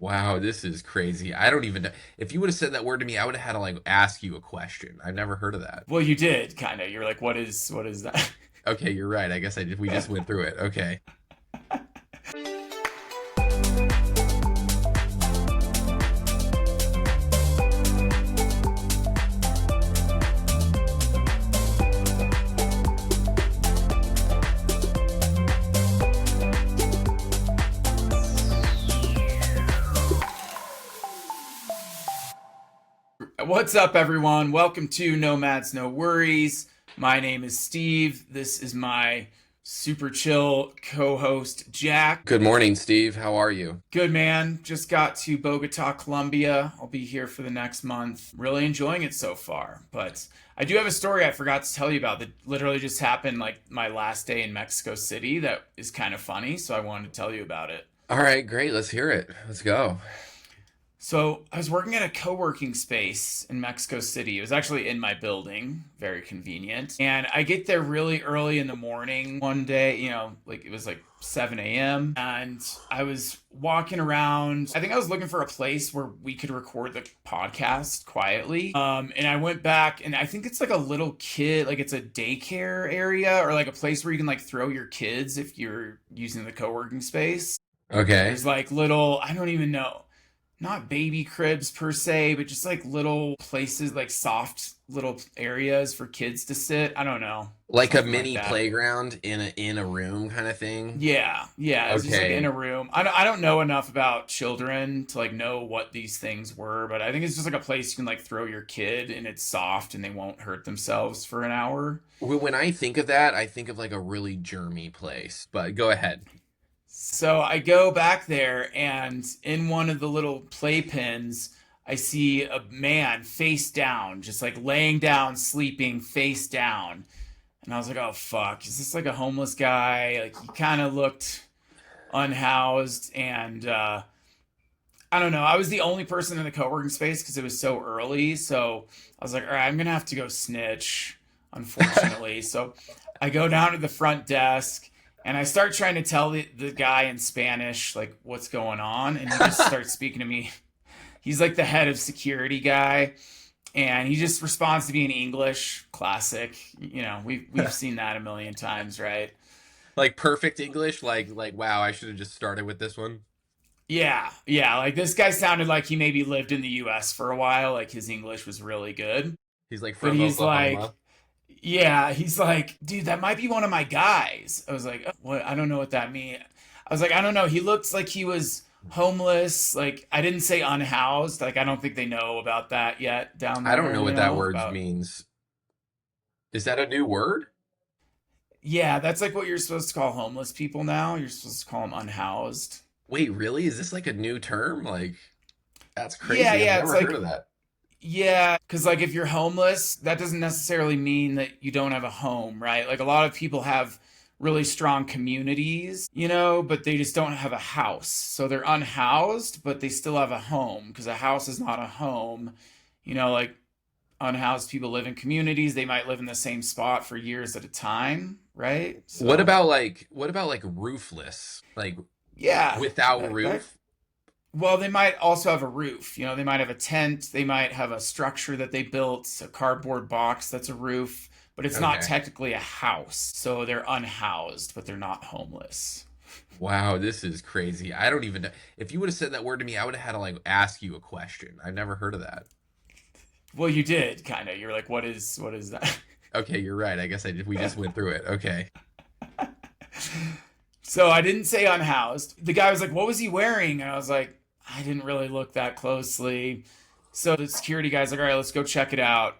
Wow, this is crazy. I don't even know. If you would have said that word to me, I would have had to like ask you a question. I've never heard of that. Well, you did kind of. You're like, what is that? Okay, you're right. I guess we just went through it. Okay. What's up, everyone? Welcome to Nomads, No Worries. My name is Steve. This is my super chill co-host Jack. Good morning, Steve. How are you? Good man. Just got to Bogota, Colombia. I'll be here for the next month. Really enjoying it so far. But I do have a story I forgot to tell you about that literally just happened like my last day in Mexico City that is kind of funny, so I wanted to tell you about it. All right, great. Let's hear it. Let's go. So I was working at a co-working space in Mexico City. It was actually in my building, very convenient. And I get there really early in the morning one day, like it was like 7 a.m. And I was walking around. I think I was looking for a place where we could record the podcast quietly. And I went back and I think it's like a little kid, like it's a daycare area or like a place where you can like throw your kids if you're using the co-working space. Okay. There's like little, I don't even know, not baby cribs per se, but just like little places, like soft little areas for kids to sit. I don't know, Like a something like mini that. playground in a room kind of thing. Yeah, it was just like in Okay. a room. I don't know enough about children to like know what these things were, but I think it's just like a place you can like throw your kid and it's soft and they won't hurt themselves for an hour. When I think of that, I think of like a really germy place. But go ahead. So I go back there, and in one of the little playpens, I see a man face down, just like laying down, sleeping face down. And I was like, oh, fuck. Is this like a homeless guy? Like, he kind of looked unhoused. And I don't know. I was the only person in the co working space because it was so early. So I was like, all right, I'm going to have to go snitch, unfortunately. So I go down to the front desk and I start trying to tell the guy in Spanish, like, what's going on. And he just starts speaking to me. He's like the head of security guy. And he just responds to me in English. Classic. We've seen that a million times, right? Like perfect English, like wow, I should have just started with this one. Yeah, yeah. Like this guy sounded like he maybe lived in the US for a while. Like his English was really good. He's like But from he's like, Oklahoma. yeah, he's like, dude, that might be one of my guys. I was like, what? I don't know what that means. I was like, I don't know. He looked like he was homeless. Like I didn't say unhoused. Like I don't think they know about that yet down I don't there, know what that word about means. Is that a new word? yeah, that's like what you're supposed to call homeless people now. You're supposed to call them unhoused. Wait, really? Is this like a new term? Like that's Yeah, crazy. I've yeah, it's never heard of like that. yeah, because like if you're homeless, that doesn't necessarily mean that you don't have a home, right? Like a lot of people have really strong communities, but they just don't have a house. So they're unhoused, but they still have a home because a house is not a home. Like unhoused people live in communities, they might live in the same spot for years at a time, right? So What about like roofless? Like yeah, without that roof? well, they might also have a roof. They might have a tent. They might have a structure that they built, a cardboard box that's a roof, but it's not Okay. technically a house. So they're unhoused, but they're not homeless. Wow, this is crazy. I don't even know. If you would have said that word to me, I would have had to like ask you a question. I've never heard of that. Well, you did kind of. You're like, what is that? Okay, you're right. I guess we just went through it. Okay. So I didn't say unhoused. The guy was like, "What was he wearing?" And I was like, "I didn't really look that closely." So the security guy's like, "All right, let's go check it out."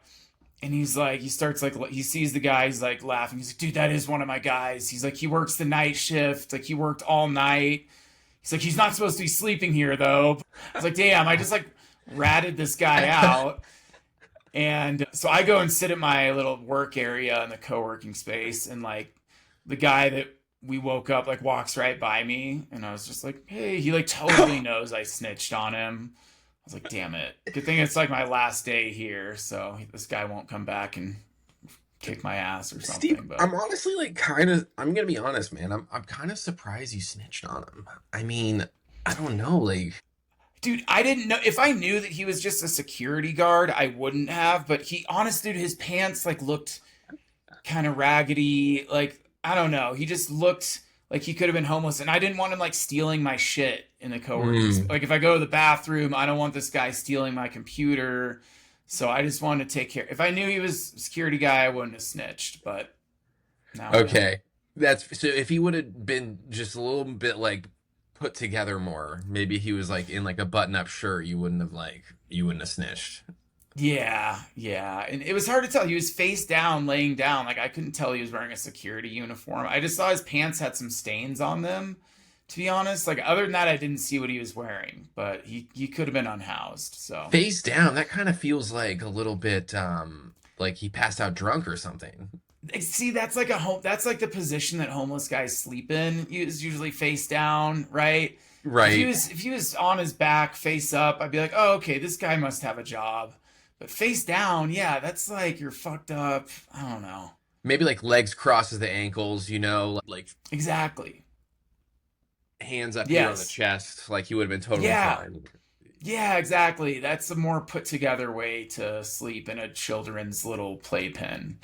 And he's like, he starts like, he sees the guy, he's like laughing. He's like, dude, that is one of my guys. He's like, he works the night shift. Like, he worked all night. He's like, he's not supposed to be sleeping here, though. I was like, damn, I just like ratted this guy out. And so I go and sit at my little work area in the co working space. And like, the guy that we woke up like walks right by me. And I was just like, hey, he like totally knows I snitched on him. I was like, damn it. Good thing it's like my last day here, so this guy won't come back and kick my ass or Steve, something. But I'm honestly like kind of I'm gonna be honest, man. I'm kind of surprised you snitched on him. I mean, I don't know, like Dude, I didn't know if I knew that he was just a security guard, I wouldn't have, but honest dude, his pants like looked kind of raggedy. Like, I don't know. He just looked like he could have been homeless, and I didn't want him like stealing my shit in the co-working. Mm. Like, if I go to the bathroom, I don't want this guy stealing my computer. So I just wanted to take care. If I knew he was a security guy, I wouldn't have snitched, but now I know. Okay. That's so if he would have been just a little bit like put together more, maybe he was like in like a button-up shirt, you wouldn't have snitched. Yeah, yeah. And it was hard to tell. He was face down, laying down. Like I couldn't tell he was wearing a security uniform. I just saw his pants had some stains on them, to be honest. Like other than that, I didn't see what he was wearing, but he could have been unhoused. So Face down, that kind of feels like a little bit like he passed out drunk or something. see, that's like the position that homeless guys sleep in. Is usually face down, right? Right. If he was on his back, face up, I'd be like, oh, okay, this guy must have a job. But face down, yeah, that's like you're fucked up. I don't know. Maybe like legs crosses the ankles, like Exactly. hands up here on the Yes. chest, like he would have been totally Yeah. fine. Yeah, exactly. That's a more put together way to sleep in a children's little playpen.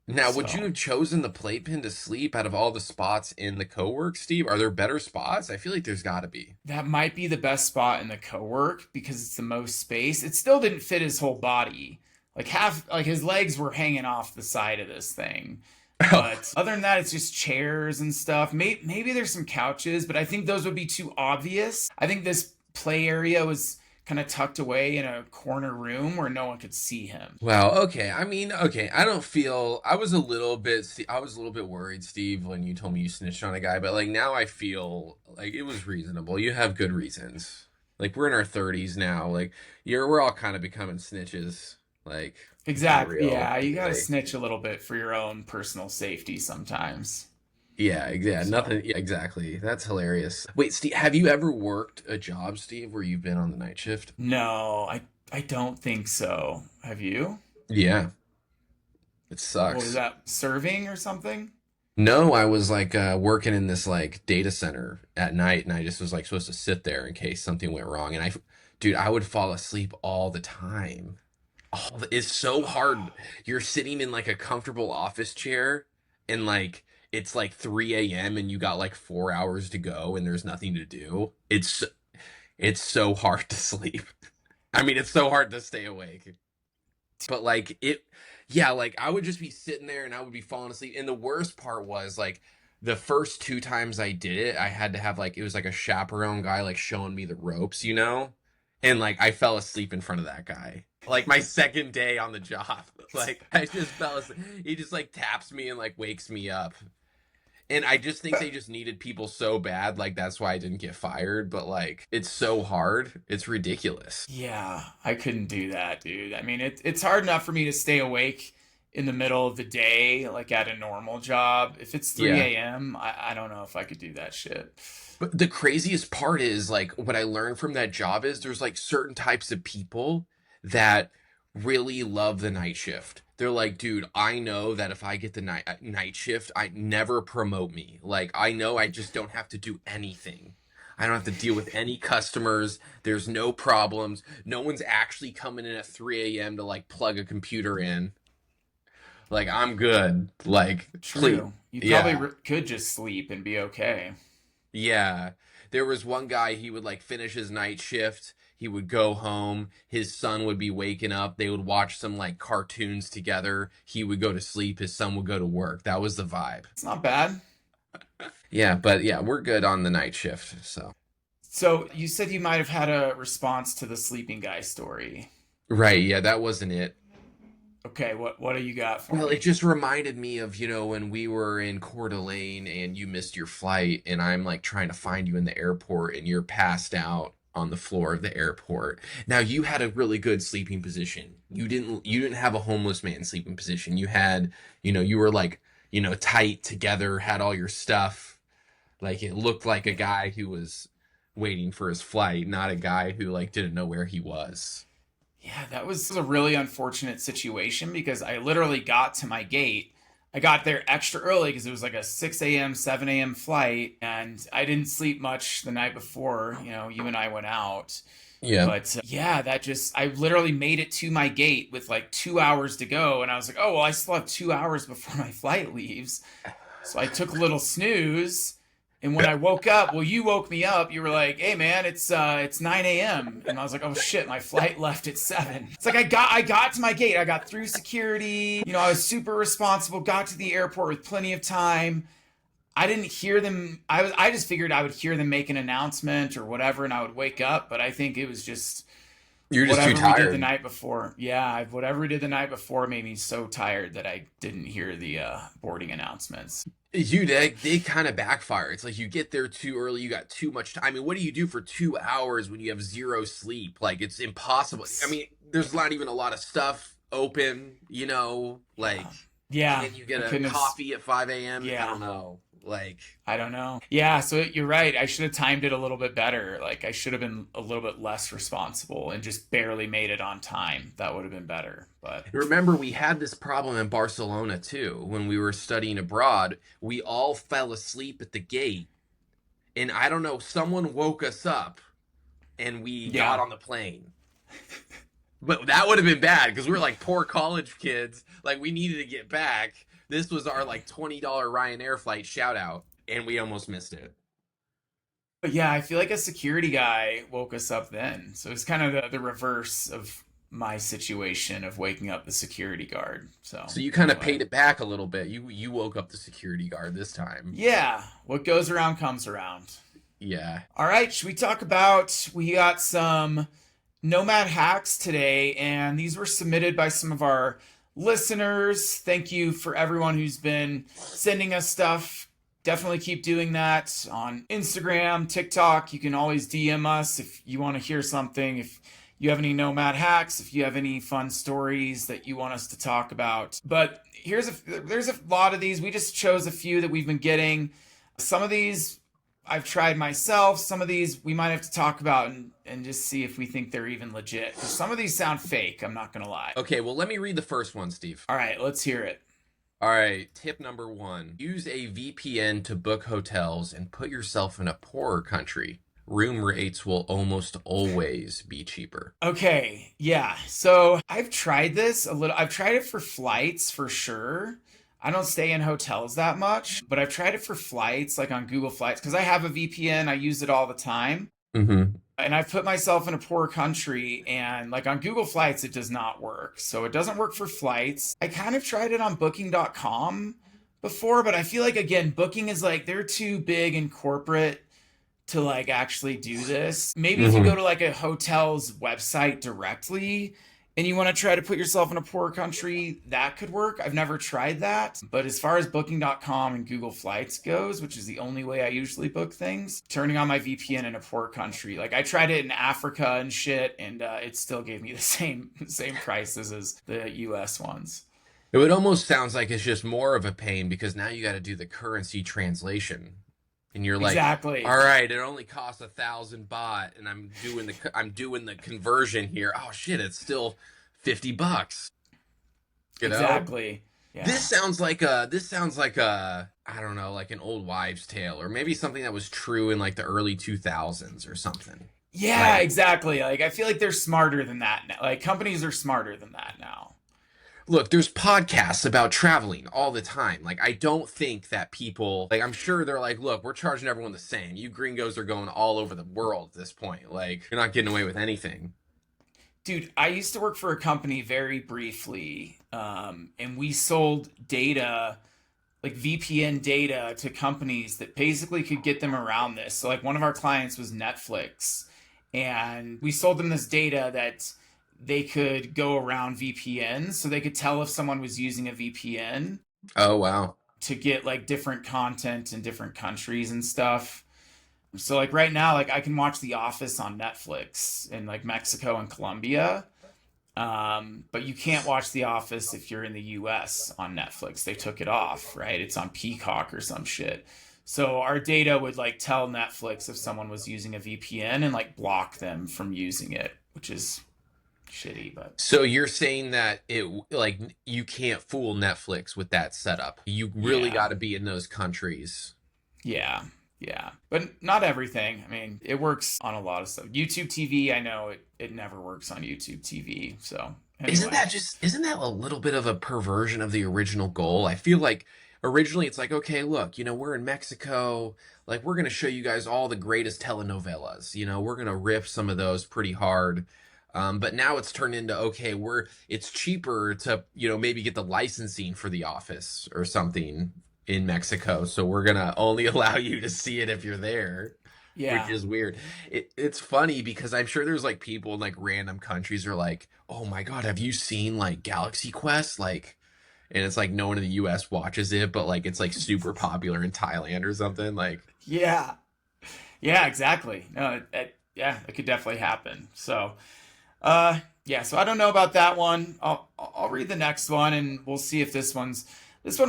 Now, would you So have chosen the playpen to sleep out of all the spots in the co-work, Steve? Are there better spots? I feel like there's got to be. that might be the best spot in the co-work because it's the most space. It still didn't fit his whole body. Like like his legs were hanging off the side of this thing. But other than that, it's just chairs and stuff. Maybe there's some couches, but I think those would be too obvious. I think this play area was kind of tucked away in a corner room where no one could see him. Well, okay. I mean, okay. I don't feel. I was a little bit worried, Steve, when you told me you snitched on a guy. But like now, I feel like it was reasonable. You have good reasons. Like we're in our 30s now. Like we're all kind of becoming snitches. Like for Exactly. real. Yeah, you got to Like snitch a little bit for your own personal safety sometimes. yeah. So, Nothing. Yeah, exactly. That's hilarious. Wait, Steve, have you ever worked a job, Steve, where you've been on the night shift? no, I don't think so. Have you? Yeah, it What is sucks. that? Serving or something? No, I was like working in this like data center at night, and I just was like supposed to sit there in case something went wrong. Dude, I would fall asleep all the time. It's so hard. You're sitting in like a comfortable office chair, and like it's like 3 a.m. and you got like 4 hours to go, and there's nothing to do. It's so hard to sleep. I mean, it's so hard to stay awake. But like yeah, like I would just be sitting there and I would be falling asleep. And the worst part was like the first two times I did it, I had to have like it was like a chaperone guy like showing me the ropes, you know? And like I fell asleep in front of that guy. Like my second day on the job. Like I just fell asleep. He just like taps me and like wakes me up. And I just think they just needed people so bad, like that's why I didn't get fired. But like it's so hard. It's ridiculous. Yeah, I couldn't do that, dude. I mean, it's hard enough for me to stay awake in the middle of the day, like at a normal job. If it's Yeah. 3 a.m., I don't know if I could do that shit. But the craziest part is like what I learned from that job is there's like certain types of people that really love the night shift. They're like, dude, I know that if I get the night shift, I never promote me. Like I know I just don't have to do anything. I don't have to deal with any customers. There's no problems. No one's actually coming in at 3 a.m. to like plug a computer in. Like I'm good. Like please. True. You probably Yeah. could just sleep and be okay. Yeah. There was one guy, he would like finish his night shift. He would go home. His son would be waking up. They would watch some like cartoons together. He would go to sleep. His son would go to work. That was the vibe. It's not bad. Yeah, but yeah, we're good on the night shift. So, So you said you might have had a response to the sleeping guy story. right. Yeah, that wasn't it. Okay, what do you got for Well, it me? just reminded me of, when we were in Coeur d'Alene and you missed your flight, and I'm like trying to find you in the airport and you're passed out on the floor of the airport. Now, you had a really good sleeping position. You didn't have a homeless man sleeping position. You had, you were like, tight together, had all your stuff. Like it looked like a guy who was waiting for his flight, not a guy who like didn't know where he was. Yeah, that was a really unfortunate situation because I literally got to my gate. I got there extra early because it was like a 6 a.m., 7 a.m. flight, and I didn't sleep much the night before. You and I went out. Yeah. But yeah, I literally made it to my gate with like 2 hours to go. And I was like, oh, well, I still have 2 hours before my flight leaves. So I took a little snooze. And when I woke up, well, you woke me up. You were like, "Hey, man, it's 9 a.m." And I was like, "Oh shit, my flight left at 7." It's like I got to my gate. I got through security. I was super responsible. Got to the airport with plenty of time. I didn't hear them. I just figured I would hear them make an announcement or whatever, and I would wake up. But I think it was just You're just too whatever we did the tired. night before. Yeah, whatever we did the night before made me so tired that I didn't hear the boarding announcements. They kind of backfire. It's like you get there too early, you got too much time. I mean, what do you do for 2 hours when you have zero sleep? Like it's impossible. I mean, there's not even a lot of stuff open, like, Yeah, yeah, can you get I a couldn't have. coffee at 5 a.m.? I Yeah, don't know. Like, I don't know. Yeah, so you're right. I should have timed it a little bit better. Like I should have been a little bit less responsible and just barely made it on time. That would have been better. But remember, we had this problem in Barcelona too when we were studying abroad. We all fell asleep at the gate, and I don't know, someone woke us up and we got yeah. on the plane. But that would have been bad because we were like poor college kids. Like we needed to get back. This was our like $20 Ryanair flight shout out, and we almost missed it. But yeah, I feel like a security guy woke us up then. So it's kind of the reverse of my situation of waking up the security guard. So So you kind of anyway. paid it back a little bit. You woke up the security guard this time. Yeah, what goes around comes around. Yeah. All right, should we talk about we got some Nomad hacks today, and these were submitted by some of our listeners. Thank you for everyone who's been sending us stuff. Definitely keep doing that on Instagram, TikTok. You can always DM us if you want to hear something. If you have any Nomad hacks, if you have any fun stories that you want us to talk about. But there's a lot of these. We just chose a few that we've been getting. Some of these I've tried myself. Some of these we might have to talk about and just see if we think they're even legit. 'Cause some of these sound fake, I'm not going to lie. Okay, well, let me read the first one, Steve. All right, let's hear it. All right, tip number one, use a VPN to book hotels and put yourself in a poorer country. Room rates will almost always be cheaper. Okay, yeah. So I've tried this a little. I've tried it for flights for sure. I don't stay in hotels that much, but I've tried it for flights, like on Google Flights, because I have a VPN. I use it all the time. Mm-hmm. And I've put myself in a poor country, and like on Google Flights, it does not work. So it doesn't work for flights. I kind of tried it on booking.com before, but I feel like, again, booking is like they're too big and corporate to like actually do this. Maybe if you go Mm-hmm. to like a hotel's website directly and you want to try to put yourself in a poor country, that could work. I've never tried that. But as far as booking.com and Google Flights goes, which is the only way I usually book things, turning on my VPN in a poor country. Like I tried it in Africa and shit, and it still gave me the same prices as the US ones. It would almost sounds like it's just more of a pain because now you got to do the currency translation, and you're like, Exactly. all right, it only costs 1,000 baht, and I'm doing the conversion here. Oh shit, it's still $50. You know, Exactly. this Yeah. sounds like a I don't know, like an old wives' tale, or maybe something that was true in like the early 2000s or something. Yeah, Like, exactly. Like I feel like they're smarter than that now. Like companies are smarter than that now. look, there's podcasts about traveling all the time. Like, I don't think that people, like, I'm sure they're like, look, we're charging everyone the same. You gringos are going all over the world at this point. Like, you're not getting away with anything. Dude, I used to work for a company very briefly, and we sold data, like VPN data, to companies that basically could get them around this. So, like, one of our clients was Netflix, and we sold them this data that they could go around VPNs, so they could tell if someone was using a VPN Oh, wow. to get like different content in different countries and stuff. So like right now, like I can watch The Office on Netflix in like Mexico and Colombia. But you can't watch The Office if you're in the US on Netflix. They took it off, right? It's on Peacock or some shit. So our data would like tell Netflix if someone was using a VPN and like block them from using it, which is shitty, but So you're saying that like you can't fool Netflix with that setup. You really yeah. got to be in those countries. Yeah, yeah, but not everything. I mean, it works on a lot of stuff. YouTube TV, I know it never works on YouTube TV. So anyway, Isn't that a little bit of a perversion of the original goal? I feel like originally it's like, okay, look, we're in Mexico, like we're gonna show you guys all the greatest telenovelas. We're gonna rip some of those pretty hard. But now it's turned into, okay, it's cheaper to, maybe get the licensing for The Office or something in Mexico, so we're gonna only allow you to see it if you're there, which yeah, is weird. It's funny because I'm sure there's like people in like random countries are like, oh my God, have you seen like Galaxy Quest? Like, and it's like no one in the US watches it, but like it's like super popular in Thailand or something. Like, yeah, yeah, exactly. No, yeah, it could definitely happen. So, yeah. So I don't know about that one. I'll read the next one, and we'll see if this one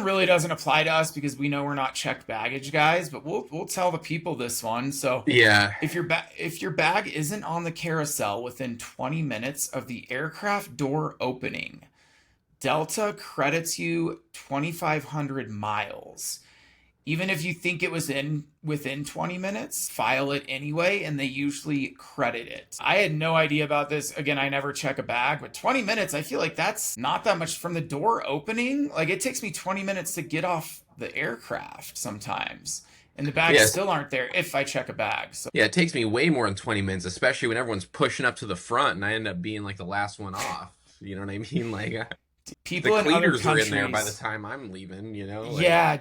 really doesn't apply to us because we know we're not checked baggage guys. But we'll tell the people this one. So yeah. if your bag isn't on the carousel within 20 minutes of the aircraft door opening, Delta credits you 2,500 miles. Even if you think it was in within 20 minutes, file it anyway, and they usually credit it. I had no idea about this. Again, I never check a bag, but 20 minutes, I feel like that's not that much from the door opening. Like it takes me 20 minutes to get off the aircraft sometimes. And the bags Yes. still aren't there if I check a bag. So Yeah, it takes me way more than 20 minutes, especially when everyone's pushing up to the front and I end up being like the last one off. You know what I mean? Like the people in other cleaners are in there by the countries, time I'm leaving. Like, yeah,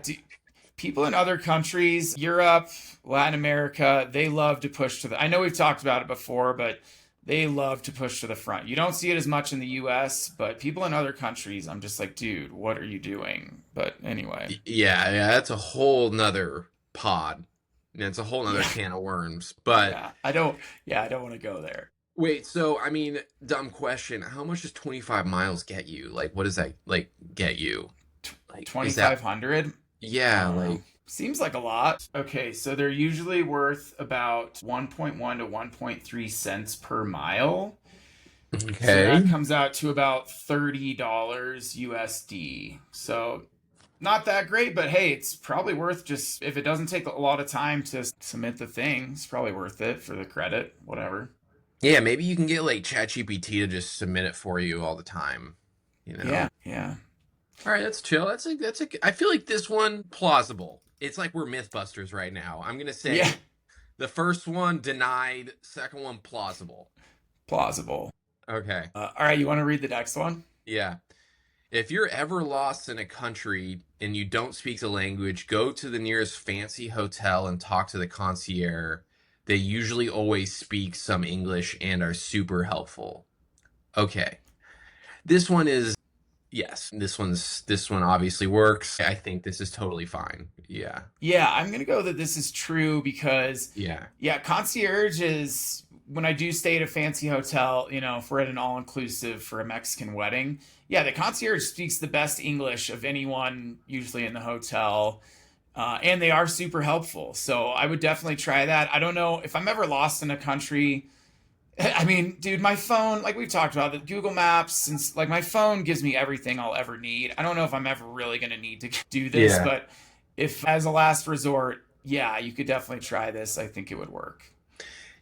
people in other countries, Europe, Latin America, they love to push to the. I know we've talked about it before, but they love to push to the front. You don't see it as much in the US, but people in other countries, I'm just like, dude, what are you doing? But anyway, yeah, that's a whole nother pod. And it's a whole nother yeah, can of worms. But yeah, I don't want to go there. wait, so I mean, dumb question. How much does 25 miles get you? Like, what does that like get you? Like, is that 2,500? I yeah, don't know. like Seems like a lot. Okay, so they're usually worth about 1.1 to 1.3 cents per mile. So okay. that comes out to about $30 USD. So not that great, but hey, it's probably worth just if it doesn't take a lot of time to submit the thing, it's probably worth it for the credit, whatever. Yeah, maybe you can get like ChatGPT to just submit it for you all the time, you know? Yeah, yeah. All right, that's chill. I feel like this one plausible. It's like we're Mythbusters right now. I'm gonna Yeah, say the first one denied, second one plausible. plausible. Okay. All right, you want to read the next one? Yeah. If you're ever lost in a country and you don't speak the language, go to the nearest fancy hotel and talk to the concierge. They usually always speak some English and are super helpful. Okay. This one is yes, this one obviously works. I think this is totally fine. Yeah. Yeah, I'm gonna go that this is true because, Yeah. yeah, concierge is when I do stay at a fancy hotel, if we're at an all-inclusive for a Mexican wedding, yeah, the concierge speaks the best English of anyone usually in the hotel, and they are super helpful. So I would definitely try that. I don't know if I'm ever lost in a country. I mean, dude, my phone, like we've talked about, the Google Maps, since like my phone gives me everything I'll ever need. I don't know if I'm ever really going to need to do this, Yeah. but if as a last resort, yeah, you could definitely try this. I think it would work.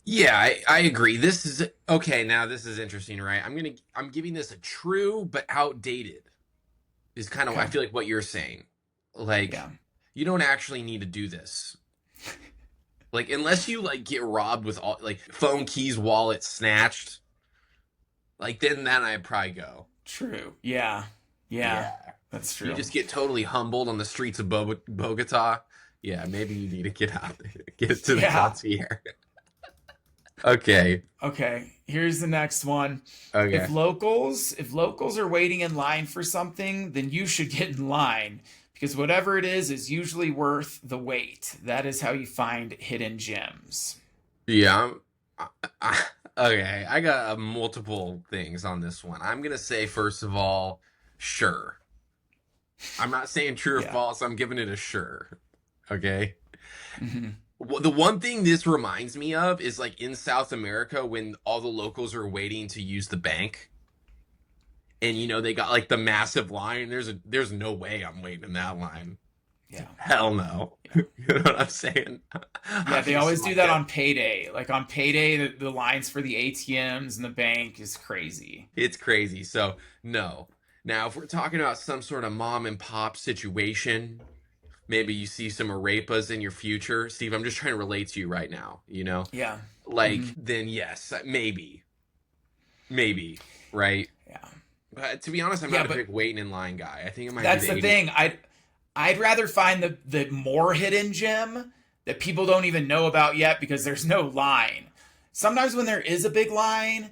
Yeah, I agree. This is okay. Now this is interesting, right? I'm giving this a true but outdated is kind of I Okay. feel like what you're saying. Like Yeah. you don't actually need to do this. Like unless you like get robbed with all like phone keys, wallet snatched, like then I'd probably go. True. Yeah. Yeah. Yeah. That's You true. just get totally humbled on the streets of Bogota. Yeah, maybe you need to get out, get to the Yeah. concierge. Okay. Okay. Here's the next one. Okay. If locals are waiting in line for something, then you should get in line because whatever it is usually worth the wait. That is how you find hidden gems. Yeah. Okay. I got multiple things on this one. I'm gonna say first of all, sure. I'm not saying true or Yeah. false. I'm giving it a sure. Okay. Hmm. The one thing this reminds me of is like in South America when all the locals are waiting to use the bank, and they got like the massive line. There's no way I'm waiting in that line. Yeah. Hell no. Yeah. You know what I'm saying? Yeah, they Obviously, always do like that that. on payday. Like on payday, the lines for the ATMs and the bank is crazy. It's crazy. So no. Now, if we're talking about some sort of mom and pop situation, maybe you see some arepas in your future. Steve, I'm just trying to relate to you right now, Yeah. Like, Hmm. then yes, maybe, right? Yeah. But to be honest, I'm Yeah, not a but big waiting in line guy. I think it might be that's the the 80. thing. I'd rather find the more hidden gem that people don't even know about yet because there's no line. Sometimes when there is a big line,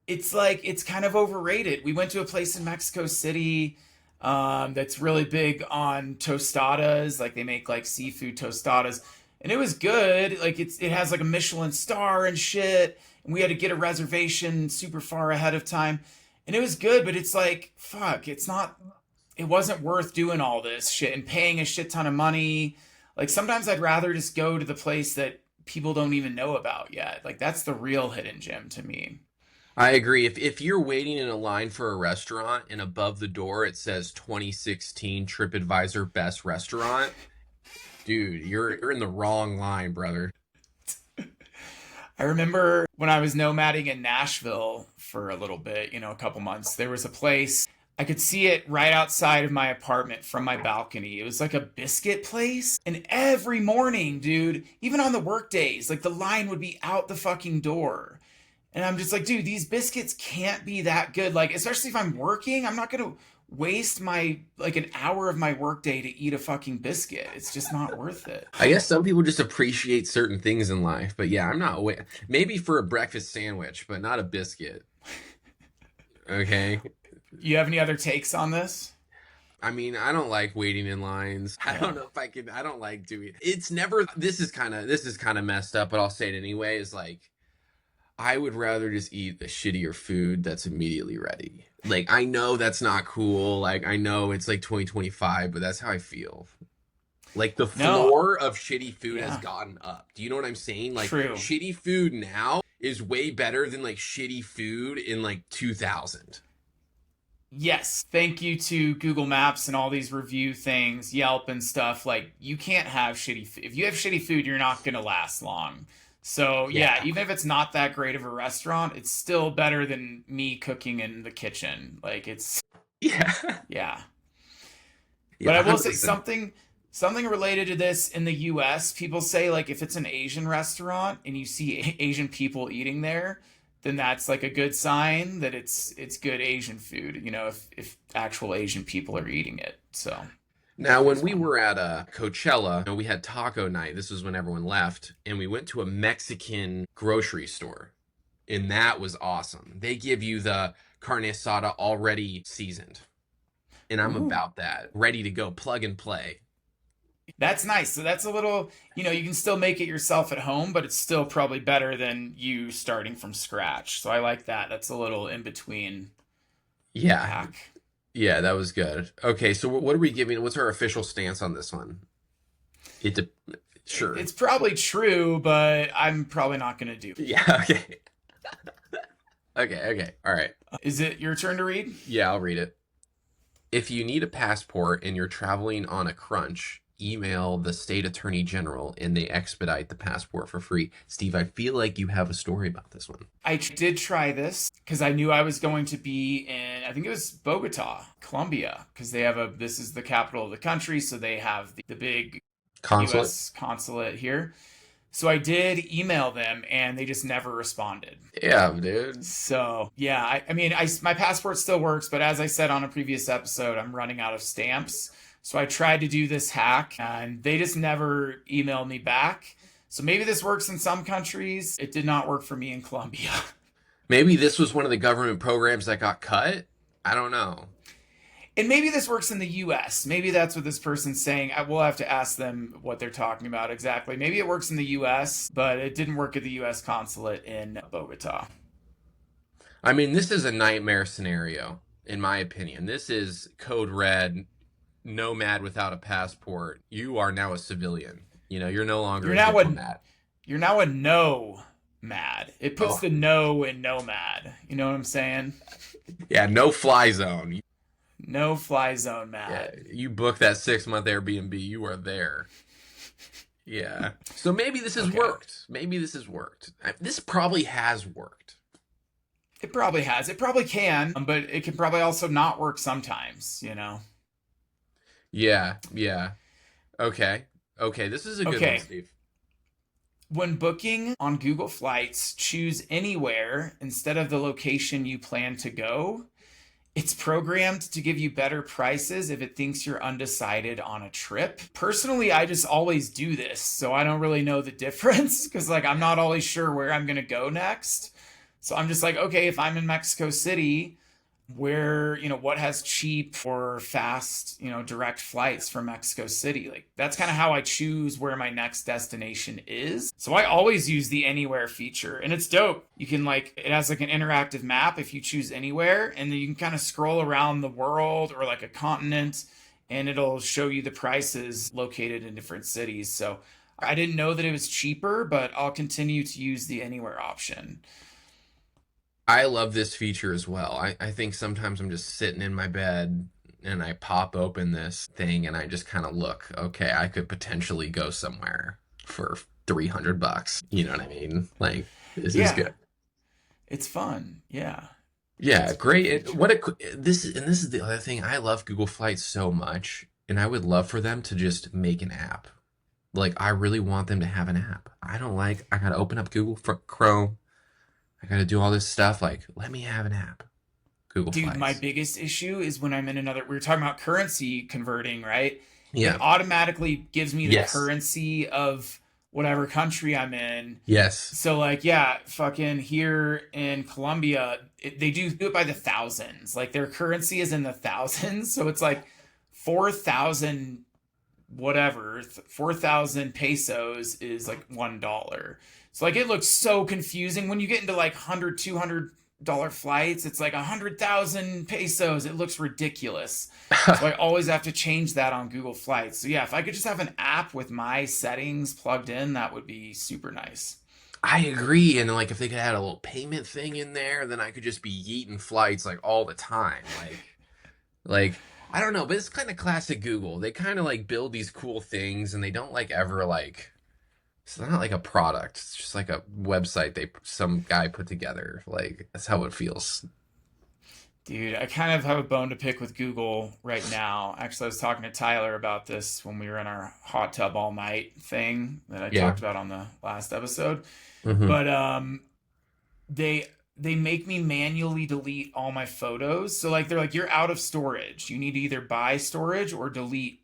it's like it's kind of overrated. We went to a place in Mexico City that's really big on tostadas. Like they make like seafood tostadas, and it was good. Like it has like a Michelin star and shit. And we had to get a reservation super far ahead of time, and it was good. But it's like fuck, it's not. It wasn't worth doing all this shit and paying a shit ton of money. Like sometimes I'd rather just go to the place that people don't even know about yet. Like that's the real hidden gem to me. I agree. If you're waiting in a line for a restaurant and above the door it says 2016 TripAdvisor best restaurant, dude, you're in the wrong line, brother. I remember when I was nomading in Nashville for a little bit, a couple months, there was a place I could see it right outside of my apartment from my balcony. It was like a biscuit place. And every morning, dude, even on the work days, like the line would be out the fucking door. And I'm just like, dude, these biscuits can't be that good. Like, especially if I'm working, I'm not gonna waste my like an hour of my workday to eat a fucking biscuit. It's just not worth it. I guess some people just appreciate certain things in life, but yeah, I'm not maybe for a breakfast sandwich, but not a biscuit. Okay? You have any other takes on this? I mean, I don't like waiting in lines. I Yeah. don't know if I can. I don't like doing. It's never. This is kind of messed up, but I'll say it anyway. Is like I would rather just eat the shittier food that's immediately ready. Like I know that's not cool. Like I know it's like 2025, but that's how I feel. Like the No, floor of shitty food has yeah, gotten up. Do you know what I'm saying? Like true. shitty food now is way better than like shitty food in like 2000. Yes, thank you to Google Maps and all these review things, Yelp and stuff. Like, you can't have shitty food. If you have shitty food, you're not going to last long. So, Yeah. yeah, even if it's not that great of a restaurant, it's still better than me cooking in the kitchen. Like, it's, Yeah. yeah. Yeah, But I will say 100%. something related to this in the US, people say like if it's an Asian restaurant and you see Asian people eating there, then that's like a good sign that it's good Asian food, if actual Asian people are eating it. So, Now, when that's we fun. were at Coachella, we had taco night. This was when everyone left, and we went to a Mexican grocery store, and that was awesome. They give you the carne asada already seasoned, and I'm Ooh. about that, ready to go, plug and play. That's nice. So that's a little, you can still make it yourself at home, but it's still probably better than you starting from scratch. So I like that. That's a little in between Yeah, hack. yeah, that was good. Okay, so what are we giving? What's our official stance on this one? It de- sure. It's probably true, but I'm probably not going to do it. Yeah. Okay. Okay. Okay. All right. Is it your turn to read? Yeah, I'll read it. If you need a passport and you're traveling on a crunch, email the state attorney general and they expedite the passport for free. Steve, I feel like you have a story about this one. I did try this because I knew I was going to be in, I think it was Bogota, Colombia, because this is the capital of the country, so they have the big Consulate? US consulate here. So I did email them and they just never responded. Yeah, dude. So yeah, I mean, my passport still works, but as I said on a previous episode, I'm running out of stamps. So I tried to do this hack, and they just never emailed me back. So maybe this works in some countries. It did not work for me in Colombia. Maybe this was one of the government programs that got cut. I don't know. And maybe this works in the US. Maybe that's what this person's saying. I will have to ask them what they're talking about exactly. Maybe it works in the US, but it didn't work at the US consulate in Bogota. I mean, this is a nightmare scenario, in my opinion. This is code red, nomad without a passport. You are now a civilian. You're no longer You're a now a diplomat. you're now a no mad. It puts Oh, the no in nomad. You know what I'm saying? yeah, no fly zone. No fly zone Yeah, mad. you book that 6 month Airbnb, you are there. Yeah. So maybe this has Okay. worked. Maybe this has worked. This probably has worked. It probably has. It probably can, but it can probably also not work sometimes, you know? Yeah, yeah. Okay. Okay, this is a good one, Okay. Steve. When booking on Google Flights, choose anywhere instead of the location you plan to go. It's programmed to give you better prices if it thinks you're undecided on a trip. Personally, I just always do this, so I don't really know the difference because like I'm not always sure where I'm going to go next. So I'm just like, okay, if I'm in Mexico City, where, what has cheap or fast, direct flights from Mexico City. Like that's kind of how I choose where my next destination is. So I always use the anywhere feature and it's dope. You can like it has like an interactive map if you choose anywhere and then you can kind of scroll around the world or like a continent and it'll show you the prices located in different cities. So I didn't know that it was cheaper, but I'll continue to use the anywhere option. I love this feature as well. I think sometimes I'm just sitting in my bed and I pop open this thing and I just kind of look, okay, I could potentially go somewhere for $300. You know what I mean? Like, this is Yeah, good. it's fun. Yeah. Yeah, It's a great great. feature. What a this is the other thing. I love Google Flights so much, and I would love for them to just make an app. Like, I really want them to have an app. I gotta open up Google Chrome. I gotta do all this stuff. Like, let me have an app. Google Dude, my Flights. biggest issue is when I'm in another, we were talking about currency converting, right? It Yeah. automatically gives me the Yes. currency of whatever country I'm in. Yes. So, like, yeah, fucking here in Colombia, they do it by the thousands. Like, their currency is in the thousands. So it's like 4,000 whatever 4,000 pesos is like $1. So like it looks so confusing when you get into like 100 $200 flights. It's like 100,000 pesos. It looks ridiculous. So I always have to change that on Google Flights. So yeah, if I could just have an app with my settings plugged in, that would be super nice. I agree. And like, if they could add a little payment thing in there, then I could just be yeeting flights like all the time. Like I don't know, but it's kind of classic Google. They kind of like build these cool things, and they don't like ever like. It's not like a product. It's just like a website some guy put together. Like that's how it feels. Dude, I kind of have a bone to pick with Google right now. Actually, I was talking to Tyler about this when we were in our hot tub all night thing that I Yeah. talked about on the last episode. Hmm. But they they make me manually delete all my photos. So like they're like you're out of storage. You need to either buy storage or delete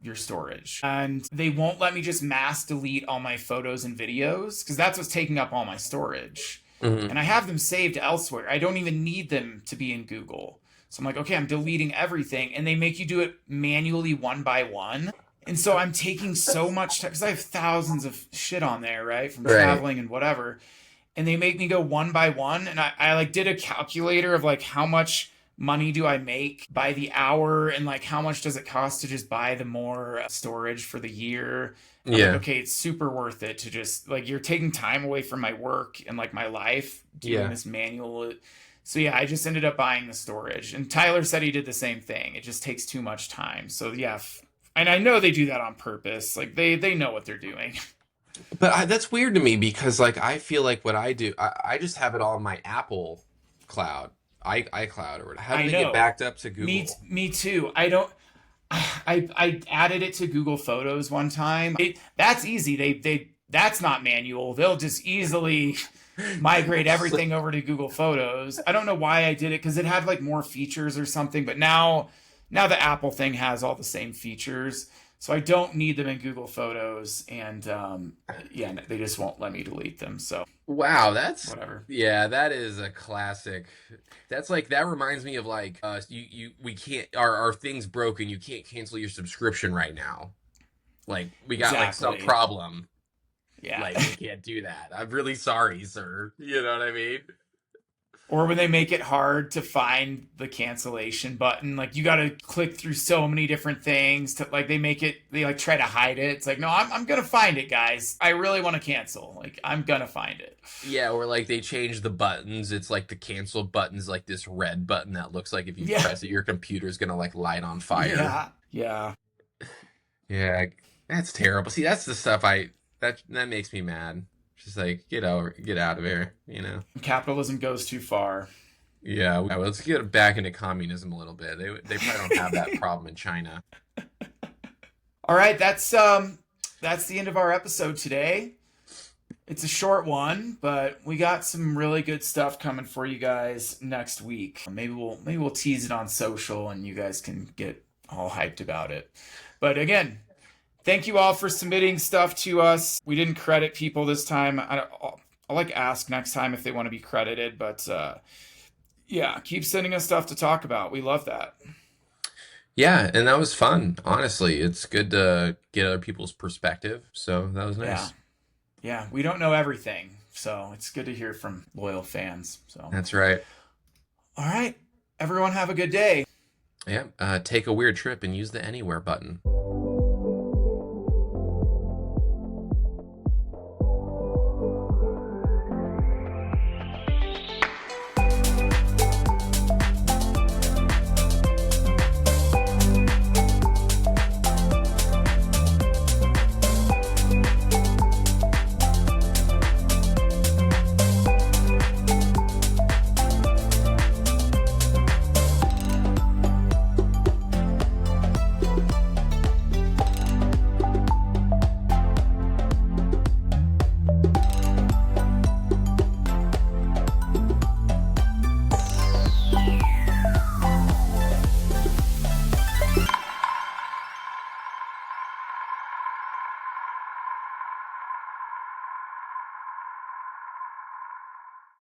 your storage. And they won't let me just mass delete all my photos and videos because that's what's taking up all my storage. Hmm. And I have them saved elsewhere. I don't even need them to be in Google. So I'm like, okay, I'm deleting everything. And they make you do it manually one by one. And so I'm taking so much time because I have thousands of shit on there, right? From Right. traveling and whatever. And they make me go one by one. And I like did a calculator of like how much money do I make by the hour and like how much does it cost to just buy the more storage for the year. And I'm like, Yeah. okay, it's super worth it to just like you're taking time away from my work and like my life doing Yeah. this manual. So yeah, I just ended up buying the storage. And Tyler said he did the same thing. It just takes too much time. So yeah, and I know they do that on purpose. Like they know what they're doing. But that's weird to me because like I feel like what I do, I just have it all in my Apple cloud, iCloud or whatever. How I did it get know. backed up to Me Google? me too. I don't I added it to Google Photos one time. That's easy. They that's not manual. They'll just easily migrate everything over to Google Photos. I don't know why I did it because it had like more features or something, but now the Apple thing has all the same features. So I don't need them in Google Photos and yeah, they just won't let me delete them. So Wow, that's whatever. yeah, that is a classic. That's like that reminds me of like you we can't our thing's broken. You can't cancel your subscription right now. Like we got like some Exactly. problem. Yeah. Like we can't do that. I'm really sorry, sir. You know what I mean? Or when they make it hard to find the cancellation button, like you got to click through so many different things to like they like try to hide it. It's like, no, I'm gonna find it, guys. I really want to cancel. Like I'm gonna find it. Yeah, or like they change the buttons. It's like the cancel button's like this red button that looks like if you Yeah, press it, your computer's gonna like light on fire. yeah, yeah. Yeah, that's terrible. See, that's the stuff that makes me mad. Just like get out of here, you know. Capitalism goes too far. Yeah, well, let's get back into communism a little bit. They probably don't have that problem in China. All right, that's the end of our episode today. It's a short one, but we got some really good stuff coming for you guys next week. Maybe we'll tease it on social and you guys can get all hyped about it. But again, thank you all for submitting stuff to us. We didn't credit people this time. I'll like ask next time if they want to be credited, but yeah, keep sending us stuff to talk about. We love that. Yeah, and that was fun. Honestly, it's good to get other people's perspective. So that was Yeah. nice. Yeah, we don't know everything, so it's good to hear from loyal fans. So, That's right. all right, everyone have a good day. Yeah, take a weird trip and use the anywhere button.